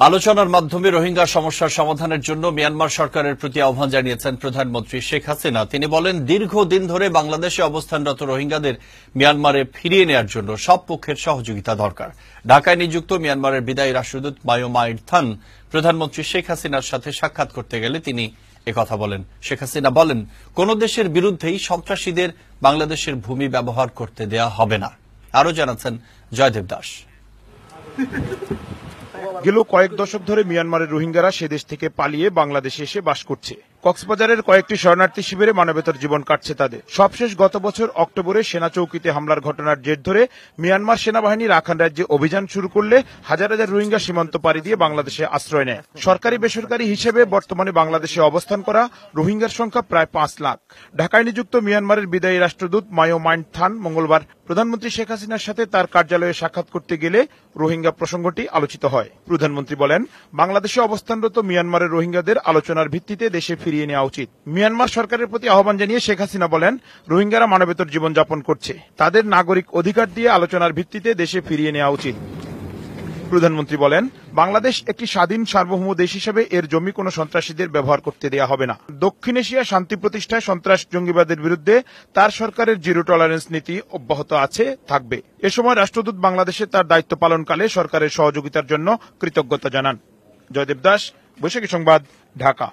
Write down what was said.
আলোচনার মাধ্যমে রোহিঙ্গা সমস্যার সমাধানের জন্য মিয়ানমার সরকারের প্রতি আহ্বান জানিয়েছেন প্রধানমন্ত্রী শেখ হাসিনা। তিনি বলেন, দীর্ঘদিন ধরে বাংলাদেশে অবস্থানরত রোহিঙ্গাদের মিয়ানমারে ফিরিয়ে নেওয়ার জন্য সব পক্ষের সহযোগিতা দরকার। ঢাকায় নিযুক্ত মিয়ানমারের বিদায়ী রাষ্ট্রদূত মায়ো মাইন্ড থান প্রধানমন্ত্রী শেখ হাসিনার সাথে সাক্ষাৎ করতে গেলে তিনি একথা বলেন। শেখ হাসিনা বলেন, কোন দেশের বিরুদ্ধেই সন্ত্রাসীদের বাংলাদেশের ভূমি ব্যবহার করতে দেয়া হবে না। আরও জানাচ্ছেন জয়দেব দাস। গেল কয়েক দশক ধরে মিয়ানমারের রোহিঙ্গারা সে দেশ থেকে পালিয়ে বাংলাদেশে এসে বাস করছে। কক্সবাজারের কয়েকটি শরণার্থী শিবিরে মানবেতর জীবন কাটছে তাদের। সবশেষ গত বছর অক্টোবরে সেনা চৌকিতে হামলার ঘটনার জের ধরে মিয়ানমার সেনাবাহিনী রাখাইন রাজ্যে অভিযান শুরু করলে হাজার হাজার রোহিঙ্গা সীমান্ত পাড়ি দিয়ে বাংলাদেশে আশ্রয় নেয়। সরকারি বেসরকারি হিসেবে বর্তমানে বাংলাদেশে অবস্থান করা রোহিঙ্গার সংখ্যা প্রায় 5 লাখ। ঢাকায় নিযুক্ত মিয়ানমারের বিদায়ী রাষ্ট্রদূত মায়ো মাইন্ড থান মঙ্গলবার প্রধানমন্ত্রী শেখ হাসিনার সাথে তার কার্যালয়ে সাক্ষাৎ করতে গেলে রোহিঙ্গা প্রসঙ্গটি আলোচিত হয়। প্রধানমন্ত্রী বলেন, বাংলাদেশে অবস্থানরত মিয়ানমারের রোহিঙ্গাদের আলোচনার ভিত্তিতে দেশে ফিরিয়ে নেওয়া উচিত। মিয়ানমার সরকারের প্রতি আহ্বান জানিয়ে শেখ হাসিনা বলেন, রোহিঙ্গারা মানবেতর জীবনযাপন করছে, তাদের নাগরিক অধিকার দিয়ে আলোচনার ভিত্তিতে দেশে ফিরিয়ে নেওয়া উচিত। প্রধানমন্ত্রী বলেন, বাংলাদেশ একটি স্বাধীন সার্বভৌম দেশ হিসেবে এর জমি কোনো সন্ত্রাসীদের ব্যবহার করতে দেয়া হবে না। দক্ষিণ এশিয়া শান্তি প্রতিষ্ঠায় সন্ত্রাস জঙ্গিবাদের বিরুদ্ধে তার সরকারের জিরো টলারেন্স নীতি অব্যাহত আছে, থাকবে। এ সময় রাষ্ট্রদূত বাংলাদেশে তার দায়িত্ব পালনকালে সরকারের সহযোগিতার জন্য কৃতজ্ঞতা জানান। জয়দেব দাস, বৈশাখী সংবাদ, ঢাকা।